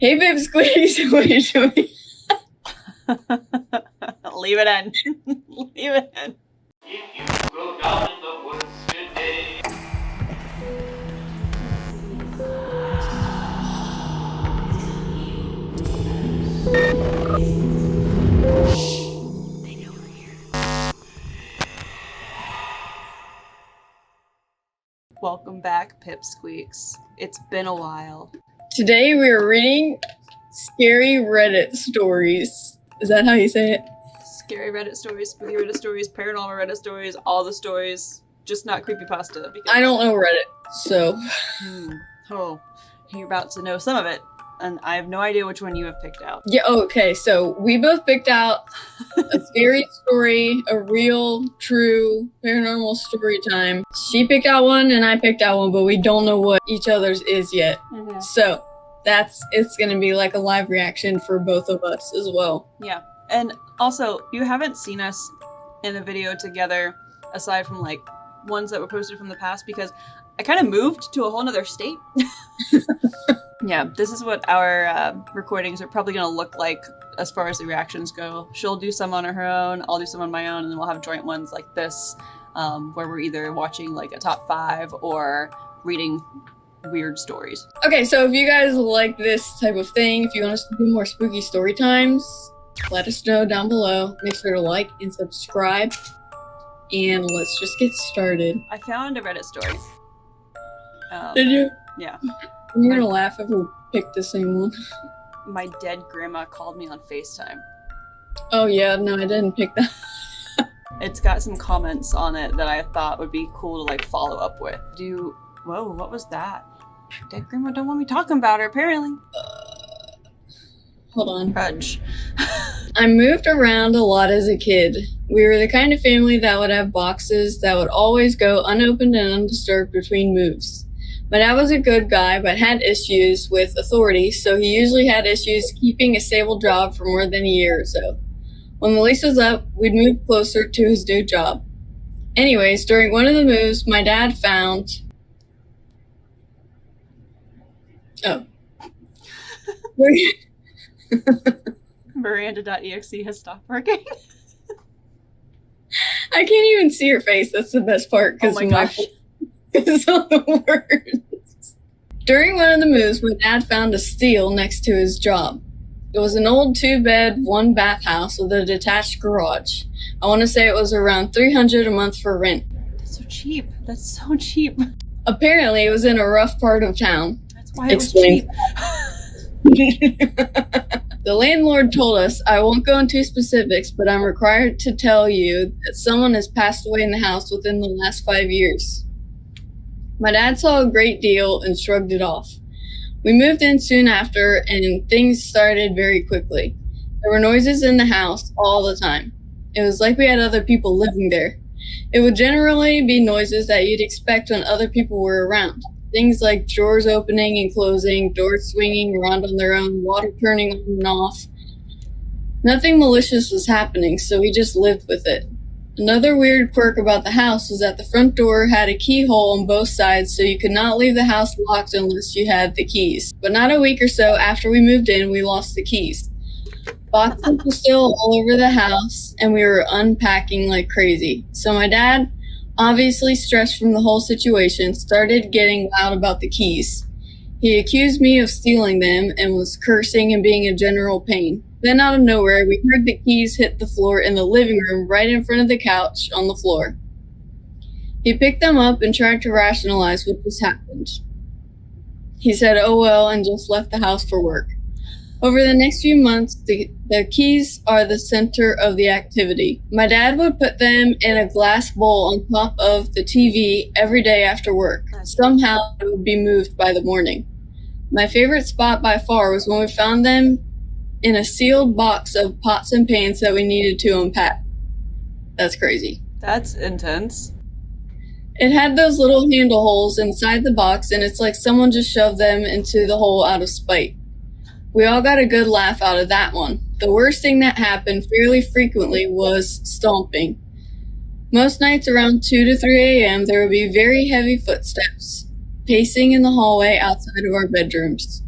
Hey, pipsqueaks. Wait. Leave it in. Leave it in. If you go down in the woods today. Welcome back, pipsqueaks. It's been a while. Today we are reading scary Reddit stories. Is that how you say it? Scary Reddit stories, spooky Reddit stories, paranormal Reddit stories, all the stories, just not creepypasta. I don't know Reddit, so... Oh, you're about to know some of it, and I have no idea which one you have picked out. Yeah, okay, so we both picked out a scary story, a real, true, paranormal story time. She picked out one and I picked out one, but we don't know what each other's is yet. Mm-hmm. So, it's gonna be like a live reaction for both of us as well. Yeah, and also, you haven't seen us in a video together, aside from like ones that were posted from the past, because I kind of moved to a whole nother state. Yeah, this is what our recordings are probably going to look like as far as the reactions go. She'll do some on her own, I'll do some on my own, and then we'll have joint ones like this, where we're either watching like a top 5 or reading weird stories. Okay, so if you guys like this type of thing, if you want us to do more spooky story times, let us know down below. Make sure to like and subscribe, and let's just get started. I found a Reddit story. Did you? Yeah. I'm gonna laugh if we pick the same one. My dead grandma called me on FaceTime. Oh yeah, no, I didn't pick that. It's got some comments on it that I thought would be cool to like follow up with. Whoa, what was that? Dead grandma don't want me talking about her, apparently. Hold on. Fudge. I moved around a lot as a kid. We were the kind of family that would have boxes that would always go unopened and undisturbed between moves. My dad was a good guy, but had issues with authority, so he usually had issues keeping a stable job for more than a year or so. When the lease was up, we'd move closer to his new job. Anyways, during one of the moves, my dad found... Oh. Miranda.exe has stopped working. I can't even see her face. That's the best part, because oh my gosh. It's on the words. During one of the moves, my dad found a steal next to his job. It was an old 2-bed, 1-bath house with a detached garage. I want to say it was around $300 a month for rent. That's so cheap. That's so cheap. Apparently, it was in a rough part of town. That's why it was cheap. The landlord told us, I won't go into specifics, but I'm required to tell you that someone has passed away in the house within the last 5 years. My dad saw a great deal and shrugged it off. We moved in soon after, and things started very quickly. There were noises in the house all the time. It was like we had other people living there. It would generally be noises that you'd expect when other people were around. Things like drawers opening and closing, doors swinging around on their own, water turning on and off. Nothing malicious was happening, so we just lived with it. Another weird quirk about the house was that the front door had a keyhole on both sides, so you could not leave the house locked unless you had the keys. But not a week or so after we moved in, we lost the keys. Boxes were still all over the house, and we were unpacking like crazy. So my dad, obviously stressed from the whole situation, started getting loud about the keys. He accused me of stealing them and was cursing and being a general pain. Then out of nowhere, we heard the keys hit the floor in the living room right in front of the couch on the floor. He picked them up and tried to rationalize what just happened. He said, oh well, and just left the house for work. Over the next few months, the keys are the center of the activity. My dad would put them in a glass bowl on top of the TV every day after work. Somehow it would be moved by the morning. My favorite spot by far was when we found them in a sealed box of pots and pans that we needed to unpack. That's crazy. That's intense. It had those little handle holes inside the box, and it's like someone just shoved them into the hole out of spite. We all got a good laugh out of that one. The worst thing that happened fairly frequently was stomping. Most nights around 2 to 3 a.m. there would be very heavy footsteps pacing in the hallway outside of our bedrooms.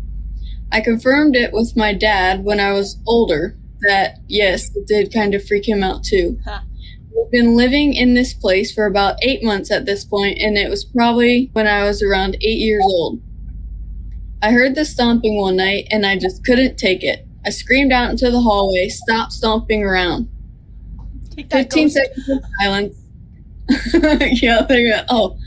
I confirmed it with my dad when I was older that, yes, it did kind of freak him out too. Huh. We've been living in this place for about 8 months at this point, and it was probably when I was around 8 years old. I heard the stomping one night, and I just couldn't take it. I screamed out into the hallway, "Stop stomping around." Take that 15 ghost. seconds of silence. Yeah, there you go. Oh.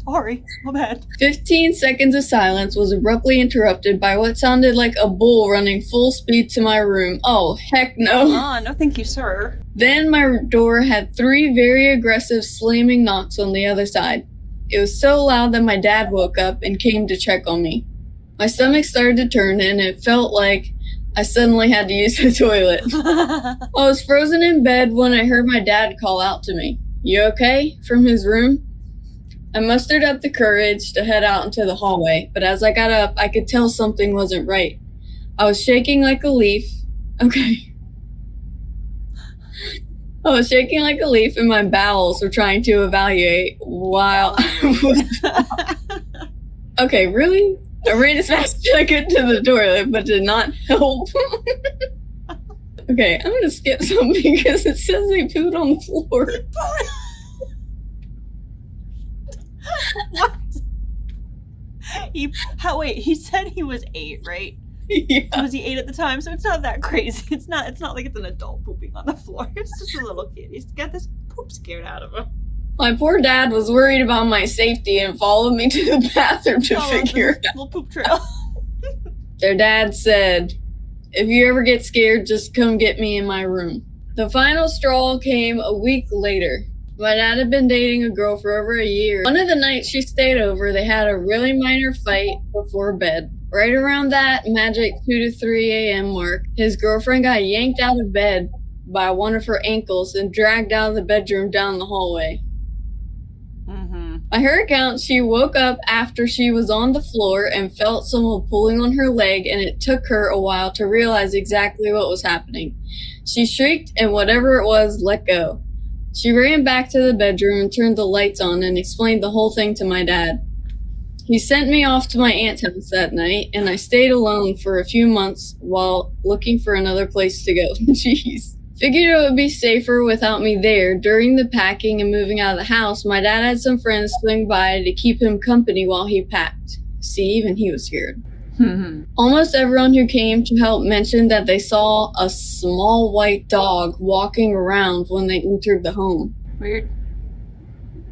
Sorry, my bad. 15 seconds of silence was abruptly interrupted by what sounded like a bull running full speed to my room. Oh, heck no. No thank you, sir. Then my door had 3 very aggressive slamming knocks on the other side. It was so loud that my dad woke up and came to check on me. My stomach started to turn and it felt like I suddenly had to use the toilet. I was frozen in bed when I heard my dad call out to me, "You okay?" from his room. I mustered up the courage to head out into the hallway, but as I got up, I could tell something wasn't right. I was shaking like a leaf. Okay. I was shaking like a leaf and my bowels were trying to evaluate while I was... Okay, really? I ran as fast as I could to the toilet, but did not help. Okay, I'm gonna skip something because it says they pooed on the floor. What? Wait, he said he was 8, right? Yeah. Was he 8 at the time? So it's not that crazy. It's not like it's an adult pooping on the floor. It's just a little kid. He's got this poop scared out of him. My poor dad was worried about my safety and followed me to the bathroom to figure it out. Little poop trail. Their dad said, "If you ever get scared, just come get me in my room." The final straw came a week later. My dad had been dating a girl for over a year. One of the nights she stayed over, they had a really minor fight before bed. Right around that magic 2 to 3 a.m. mark, his girlfriend got yanked out of bed by one of her ankles and dragged out of the bedroom down the hallway. By her account, she woke up after she was on the floor and felt someone pulling on her leg, and it took her a while to realize exactly what was happening. She shrieked, and whatever it was, let go. She ran back to the bedroom and turned the lights on and explained the whole thing to my dad. He sent me off to my aunt's house that night, and I stayed alone for a few months while looking for another place to go. Jeez. Figured it would be safer without me there. During the packing and moving out of the house, my dad had some friends swing by to keep him company while he packed. See, even he was scared. Almost everyone who came to help mentioned that they saw a small white dog walking around when they entered the home. Weird.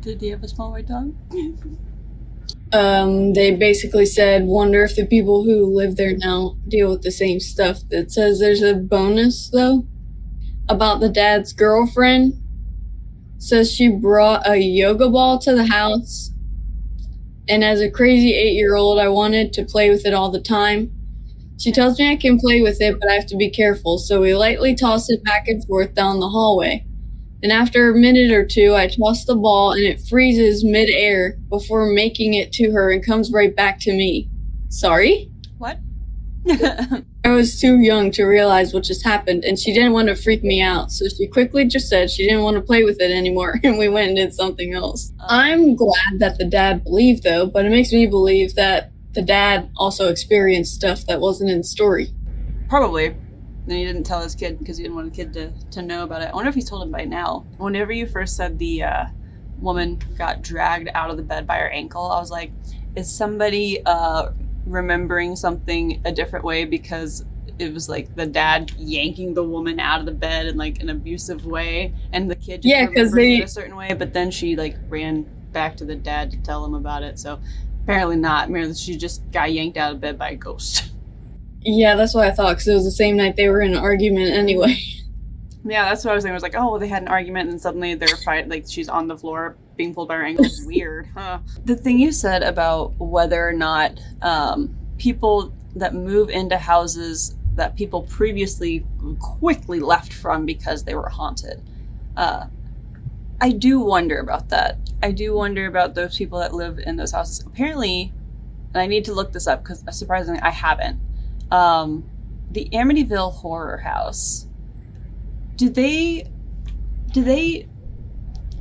Did he have a small white dog? They basically said, wonder if the people who live there now deal with the same stuff. That says there's a bonus, though, about the dad's girlfriend. Says she brought a yoga ball to the house, and as a crazy 8-year-old, I wanted to play with it all the time. She tells me I can play with it, but I have to be careful, so we lightly toss it back and forth down the hallway. And after a minute or two, I toss the ball and it freezes mid-air before making it to her and comes right back to me. Sorry? What? I was too young to realize what just happened, and she didn't want to freak me out, so she quickly just said she didn't want to play with it anymore, and we went and did something else. I'm glad that the dad believed, though, but it makes me believe that the dad also experienced stuff that wasn't in the story. Probably. Then he didn't tell his kid because he didn't want the kid to know about it. I wonder if he's told him by now. Whenever you first said the woman got dragged out of the bed by her ankle, I was like, is somebody remembering something a different way because it was like the dad yanking the woman out of the bed in like an abusive way, and the kid just remembers it a certain way, but then she like ran back to the dad to tell him about it. So apparently not. Apparently she just got yanked out of bed by a ghost. Yeah, that's what I thought, because it was the same night they were in an argument anyway. Yeah, that's what I was thinking. I was like, oh, well, they had an argument, and suddenly they're fighting. Like, she's on the floor being pulled by her ankles. Weird, huh? The thing you said about whether or not people that move into houses that people previously quickly left from because they were haunted. I do wonder about that. I do wonder about those people that live in those houses. Apparently, and I need to look this up because surprisingly I haven't. The Amityville Horror House. Do they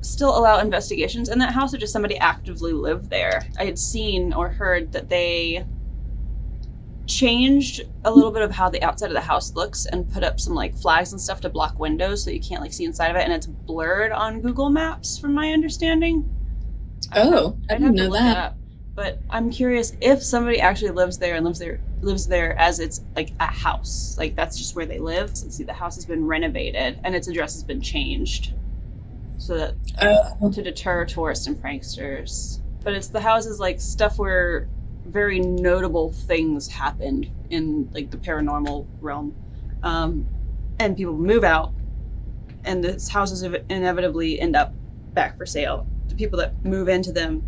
still allow investigations in that house, or does somebody actively live there? I had seen or heard that they changed a little bit of how the outside of the house looks and put up some like flags and stuff to block windows so you can't like see inside of it, and it's blurred on Google Maps from my understanding. I didn't know that. It up. But I'm curious if somebody actually lives there and lives there as it's like a house, like that's just where they live. So see, the house has been renovated and its address has been changed so that to deter tourists and pranksters. But it's the houses like stuff where very notable things happened in like the paranormal realm, and people move out, and the houses inevitably end up back for sale. The people that move into them,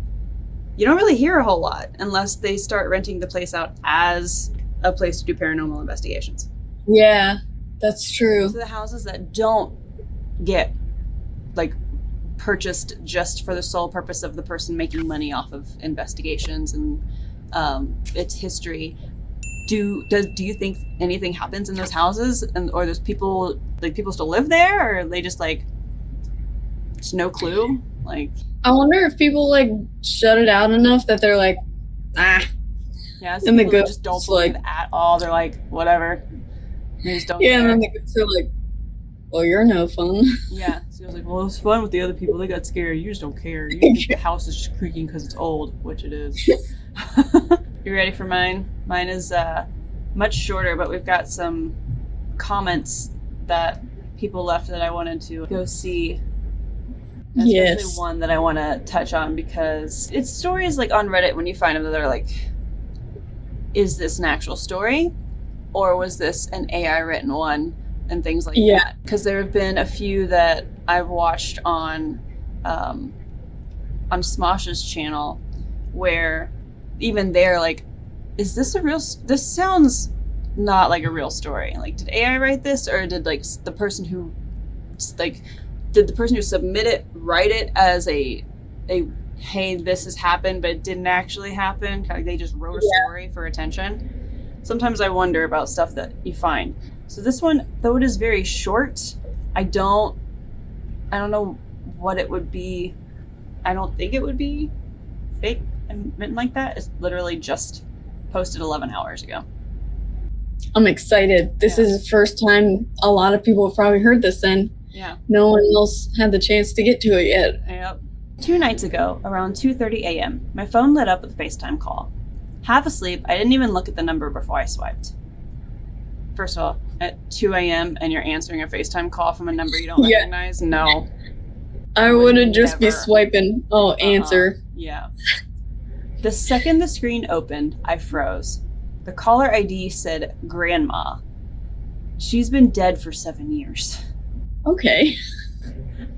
you don't really hear a whole lot unless they start renting the place out as a place to do paranormal investigations. Yeah, that's true. So the houses that don't get like purchased just for the sole purpose of the person making money off of investigations and its history, do you think anything happens in those houses, and or those people still live there, or are they just like just no clue? Like, I wonder if people like shut it out enough that they're like, yeah, and the ghosts just don't believe at all. They're like, whatever. They just don't. Yeah, care. and then the ghosts are like, well, you're no fun. Yeah, so I was like, well, it was fun with the other people. They got scared. You just don't care. You think the house is just creaking because it's old, which it is. You ready for mine? Mine is much shorter, but we've got some comments that people left that I wanted to go see. Yes. Especially one that I want to touch on because it's stories like on Reddit when you find them that are like, is this an actual story, or was this an AI written one, and things like that. Because there have been a few that I've watched on Smosh's channel where even they're like, is this a real? This sounds not like a real story. Like, did AI write this, or did like the person who did the person who submit it write it as a hey, this has happened but it didn't actually happen, kind of like they just wrote a story for attention. Sometimes I wonder about stuff that you find. So this one, though it is very short, I don't know what it would be. I don't think it would be fake and written like that. It's literally just posted 11 hours ago. I'm excited. This is the first time a lot of people have probably heard this then. Yeah. No one else had the chance to get to it yet. Yep. 2 nights ago, around 2:30 a.m., my phone lit up with a FaceTime call. Half asleep, I didn't even look at the number before I swiped. First of all, at 2 a.m. and you're answering a FaceTime call from a number you don't recognize? No. I would just be swiping. Oh, answer. Yeah. The second the screen opened, I froze. The caller ID said Grandma. She's been dead for 7 years. Okay.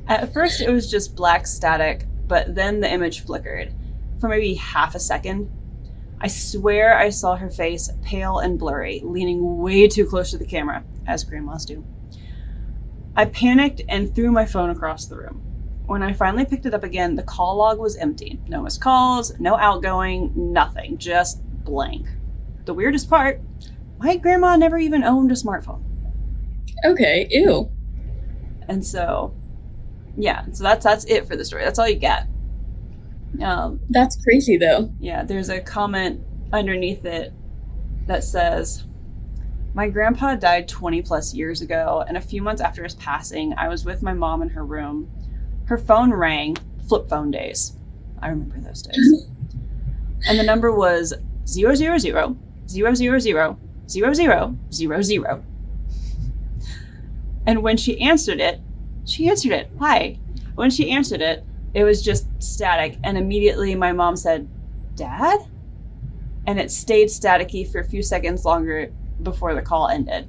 At first it was just black static, but then the image flickered for maybe half a second. I swear I saw her face, pale and blurry, leaning way too close to the camera, as grandmas do. I panicked and threw my phone across the room. When I finally picked it up again, the call log was empty. No missed calls, no outgoing, nothing, just blank. The weirdest part, my grandma never even owned a smartphone. Okay, ew. And so, yeah, so that's it for the story. That's all you get. That's crazy, though. Yeah, there's a comment underneath it that says, my grandpa died 20 plus years ago, and a few months after his passing, I was with my mom in her room. Her phone rang, flip phone days. I remember those days. And the number was 000 000 0000. And when she answered it, hi. When she answered it, it was just static. And immediately my mom said, Dad? And it stayed staticky for a few seconds longer before the call ended.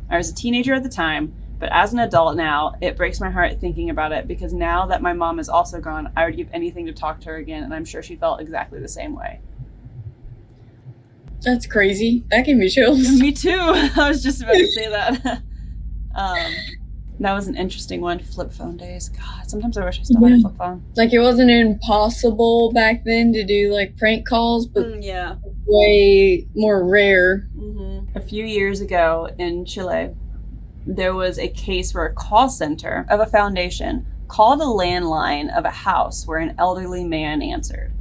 I was a teenager at the time, but as an adult now, it breaks my heart thinking about it because now that my mom is also gone, I would give anything to talk to her again, and I'm sure she felt exactly the same way. That's crazy. That gave me chills. Me too. I was just about to say that. That was an interesting one. Flip phone days. God, sometimes I wish I still had a flip phone. Like, it wasn't impossible back then to do, like, prank calls, but way more rare. Mm-hmm. A few years ago in Chile, there was a case where a call center of a foundation called a landline of a house where an elderly man answered,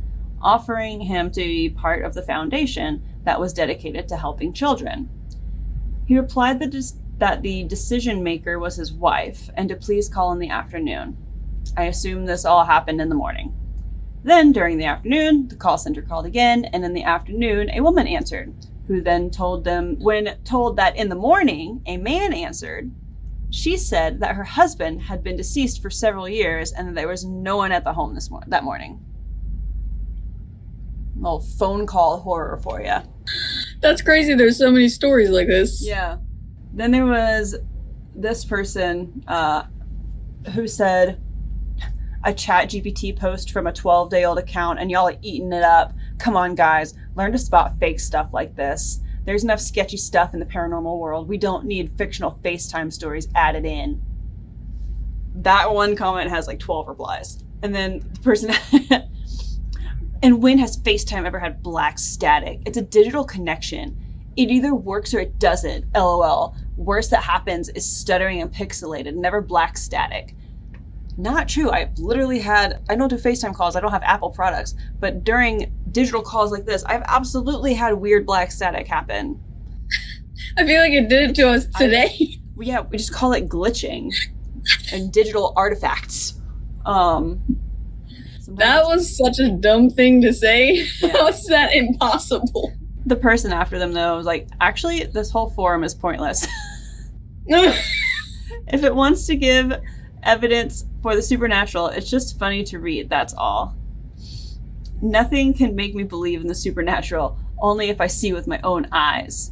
offering him to be part of the foundation, that was dedicated to helping children. He replied that the decision maker was his wife and to please call in the afternoon. I assume this all happened in the morning. Then, during the afternoon, the call center called again, and in the afternoon, a woman answered, who then told them, when told that in the morning, a man answered, she said that her husband had been deceased for several years and that there was no one at the home that morning. Little phone call horror for you. That's crazy. There's so many stories like this. Yeah. Then there was this person who said a chat GPT post from a 12-day-old account and y'all are eating it up. Come on, guys. Learn to spot fake stuff like this. There's enough sketchy stuff in the paranormal world. We don't need fictional FaceTime stories added in. That one comment has like 12 replies. And then the person... And when has FaceTime ever had black static? It's a digital connection. It either works or it doesn't. LOL. Worst that happens is stuttering and pixelated, never black static. Not true. I literally had... I don't do FaceTime calls. I don't have Apple products. But during digital calls like this, I've absolutely had weird black static happen. I feel like it did it to us today. We just call it glitching and digital artifacts. That was such a dumb thing to say. Yeah. How is that impossible? The person after them, though, was like, actually, this whole forum is pointless. If it wants to give evidence for the supernatural, it's just funny to read, that's all. Nothing can make me believe in the supernatural, only if I see with my own eyes.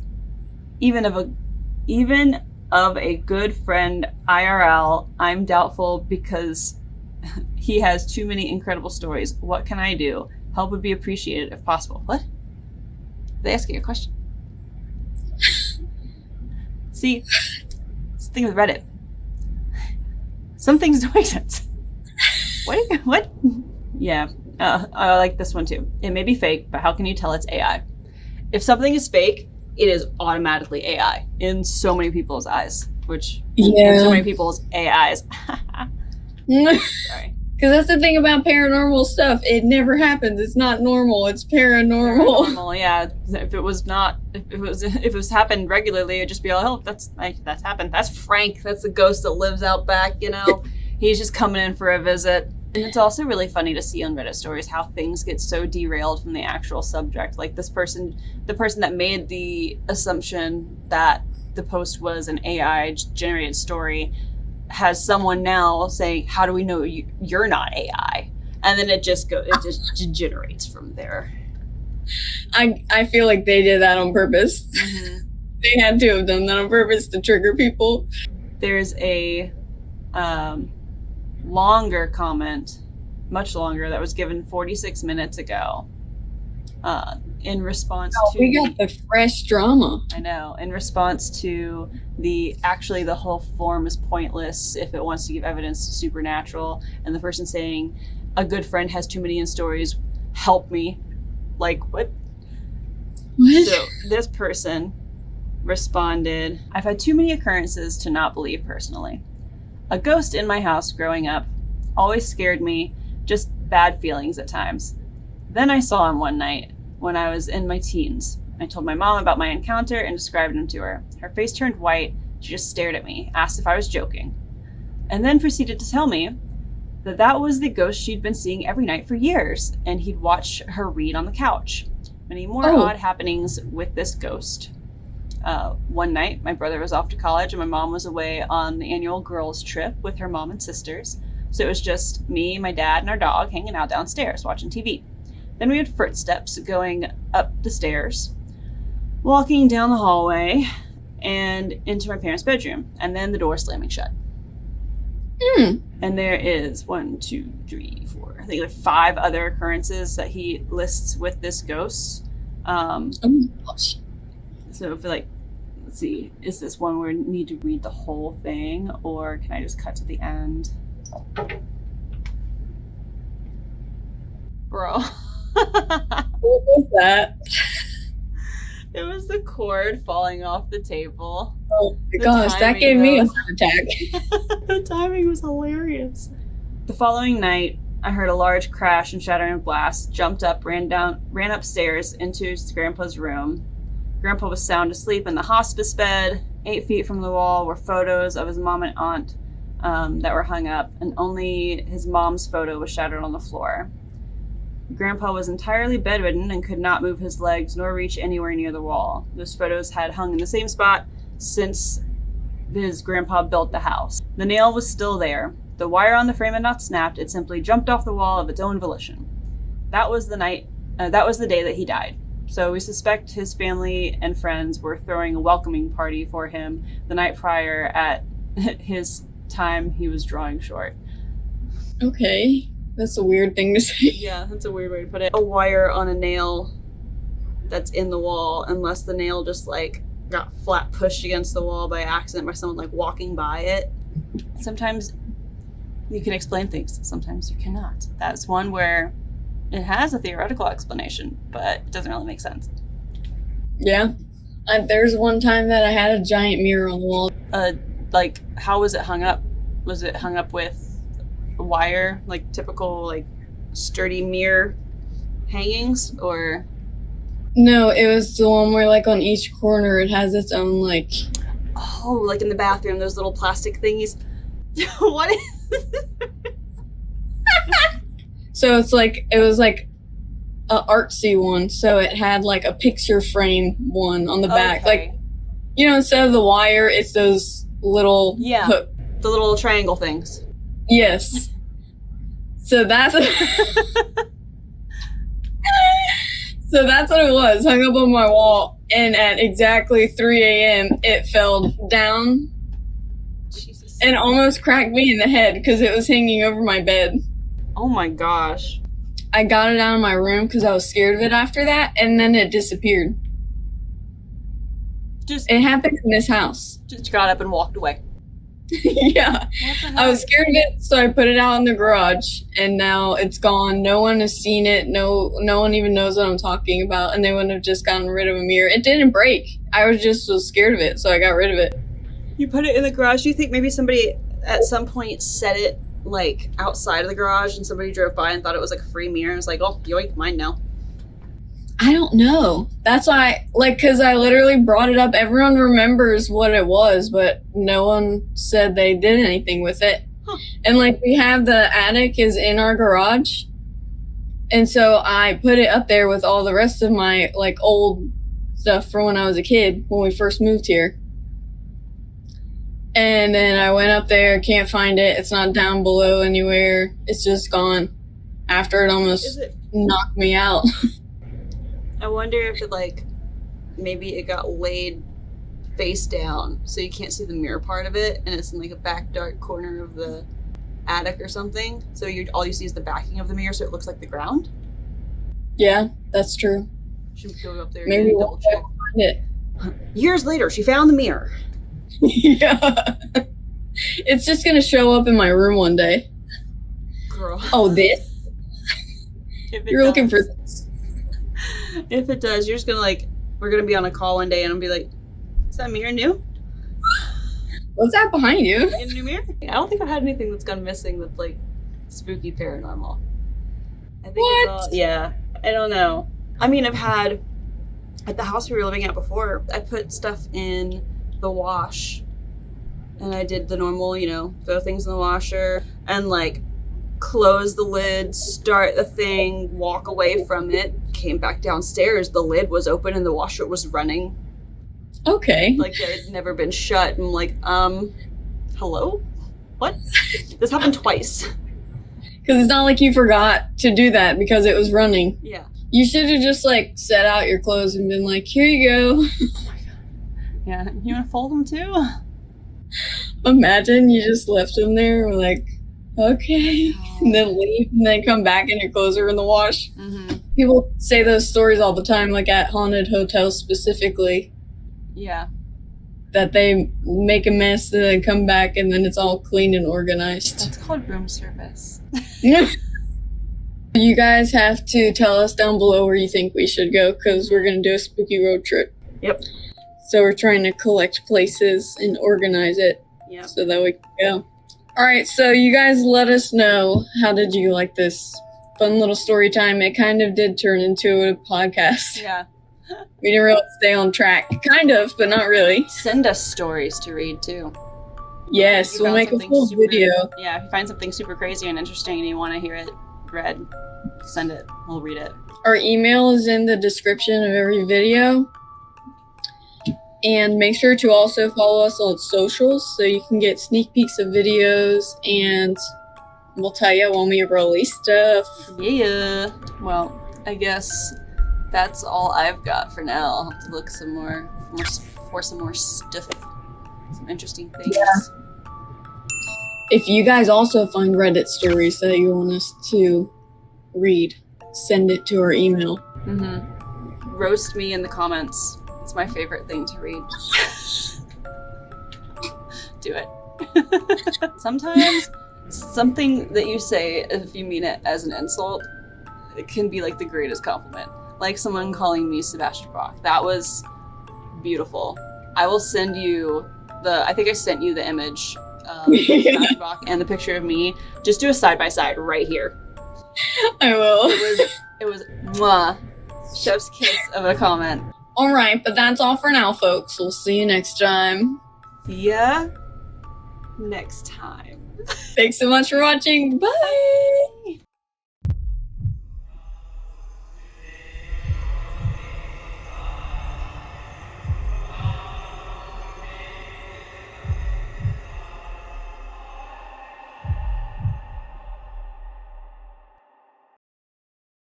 Even of a good friend IRL, I'm doubtful because he has too many incredible stories. What can I do? Help would be appreciated if possible. What? They asking a question. See, it's the thing with Reddit. Some things don't make sense. What? Yeah, I like this one too. It may be fake, but how can you tell it's AI? If something is fake, it is automatically AI in so many people's eyes. In so many people's AIs. Sorry. Because that's the thing about paranormal stuff. It never happens. It's not normal. It's paranormal. Paranormal, yeah. If it was happened regularly, it'd just be like, oh, that's happened. That's Frank. That's the ghost that lives out back, you know. He's just coming in for a visit. And it's also really funny to see on Reddit stories how things get so derailed from the actual subject. Like the person that made the assumption that the post was an AI generated story has someone now saying, how do we know you're not AI? And then it just degenerates from there. I feel like they did that on purpose. Mm-hmm. They had to have done that on purpose to trigger people. There's a longer comment, much longer, that was given 46 minutes ago in response to... we got the fresh drama. I know. In response to the whole form is pointless if it wants to give evidence to supernatural, and the person saying, a good friend has too many stories, help me. Like, what? What? So this person responded, I've had too many occurrences to not believe personally. A ghost in my house growing up always scared me, just bad feelings at times. Then I saw him one night when I was in my teens. I told my mom about my encounter and described him to her. Her face turned white. She just stared at me, asked if I was joking, and then proceeded to tell me that was the ghost she'd been seeing every night for years, and he'd watch her read on the couch. Many more odd happenings with this ghost. One night, my brother was off to college and my mom was away on the annual girls' trip with her mom and sisters. So it was just me, my dad, and our dog hanging out downstairs watching TV. Then we had footsteps going up the stairs, walking down the hallway, and into my parents' bedroom, and then the door slamming shut. And there is 1, 2, 3, 4, I think there are 5 other occurrences that he lists with this ghost. Oh my gosh. So I feel like, let's see, is this one where I need to read the whole thing, or can I just cut to the end? Bro. What was that? It was the cord falling off the table. Oh my gosh, that gave me a heart attack. The timing was hilarious. The following night, I heard a large crash and shattering blast, jumped up, ran upstairs into his grandpa's room. Grandpa was sound asleep in the hospice bed. 8 feet from the wall were photos of his mom and aunt that were hung up, and only his mom's photo was shattered on the floor. Grandpa was entirely bedridden and could not move his legs nor reach anywhere near the wall. Those photos had hung in the same spot since his grandpa built the house. The nail was still there. The wire on the frame had not snapped. It simply jumped off the wall of its own volition. That was the day that he died. So we suspect his family and friends were throwing a welcoming party for him the night prior at his time he was drawing short. Okay. That's a weird thing to say. Yeah, that's a weird way to put it. A wire on a nail that's in the wall, unless the nail just like got flat pushed against the wall by accident by someone like walking by it. Sometimes you can explain things, sometimes you cannot. That's one where it has a theoretical explanation, but it doesn't really make sense. Yeah. There's one time that I had a giant mirror on the wall. Like, how was it hung up? Was it hung up with a wire, like typical, like, sturdy mirror hangings, or? No, it was the one where, like, on each corner it has its own, like... Oh, like in the bathroom, those little plastic thingies. What is... So it's like, it was like a artsy one, so it had like a picture frame one on the back. Okay. Like, you know, instead of the wire, it's those little hook. The little triangle things. Yes. So that's so that's what it was, hung up on my wall, and at exactly 3 a.m. it fell down. Jesus. And almost cracked me in the head because it was hanging over my bed. Oh my gosh. I got it out of my room because I was scared of it after that, and then it disappeared. It happened in this house. Just got up and walked away. Yeah. I was scared of it, so I put it out in the garage, and now it's gone. No one has seen it. No one even knows what I'm talking about, and they wouldn't have just gotten rid of a mirror. It didn't break. I was scared of it, so I got rid of it. You put it in the garage. Do you think maybe somebody at some point set it like outside of the garage and somebody drove by and thought it was like a free mirror and was like, oh, yoink, mine now? I don't know. That's why, like, because I literally brought it up. Everyone remembers what it was, but no one said they did anything with it. Huh. And, like, we have the attic is in our garage. And so I put it up there with all the rest of my, like, old stuff from when I was a kid, when we first moved here. And then I went up there, can't find it. It's not down below anywhere. It's just gone after it almost knocked me out. I wonder if it, like, maybe it got laid face down so you can't see the mirror part of it, and it's in, like, a back dark corner of the attic or something. So all you see is the backing of the mirror, so it looks like the ground. Yeah, that's true. Should go up there Maybe and we'll double check. find it. Years later, she found the mirror. Yeah. It's just gonna show up in my room one day. Girl. Oh, this? You're looking for this. If it does, you're just gonna, like, we're gonna be on a call one day and I'll be like, is that mirror new? What's that behind you? A new mirror? I don't think I've had anything that's gone missing that's, like, spooky paranormal. I think What? it's all, yeah. I don't know. I mean, I've had, at the house we were living at before, I put stuff in the wash, and I did the normal, you know, throw things in the washer and, like, close the lid, start the thing, walk away from it, came back downstairs, the lid was open and the washer was running. Okay. Like, it had never been shut. I'm like, hello? What? This happened twice. Because it's not like you forgot to do that because it was running. Yeah. You should have just, like, set out your clothes and been like, here you go. Oh my god. Yeah, you want to fold them too? Imagine you just left them there and were like, okay, and then leave and then come back and your clothes are in the wash. Mm-hmm. People say those stories all the time, like at haunted hotels specifically. Yeah. That they make a mess and then come back and then it's all clean and organized. That's called room service. You guys have to tell us down below where you think we should go because we're going to do a spooky road trip. Yep. So we're trying to collect places and organize it Yep. so that we can go. All right, so you guys let us know, how did you like this fun little story time? It kind of did turn into a podcast. Yeah. We didn't really stay on track. Kind of, but not really. Send us stories to read too. Yes, If you we'll found make a something full super- video. Yeah, if you find something super crazy and interesting and you want to hear it read, send it. We'll read it. Our email is in the description of every video. And make sure to also follow us on socials so you can get sneak peeks of videos, and we'll tell you when we release stuff. Yeah. Well, I guess that's all I've got for now. I'll have to look for some more stuff. Some interesting things. Yeah. If you guys also find Reddit stories that you want us to read, send it to our email. Roast me in the comments. It's my favorite thing to read. Do it. Sometimes something that you say, if you mean it as an insult, it can be like the greatest compliment. Like someone calling me Sebastian Bach. That was beautiful. I will send you I think I sent you the image of Sebastian Bach and the picture of me. Just do a side-by-side right here. I will. It was mwah. Chef's kiss of a comment. Alright, but that's all for now, folks. We'll see you next time. See ya next time. Thanks so much for watching. Bye!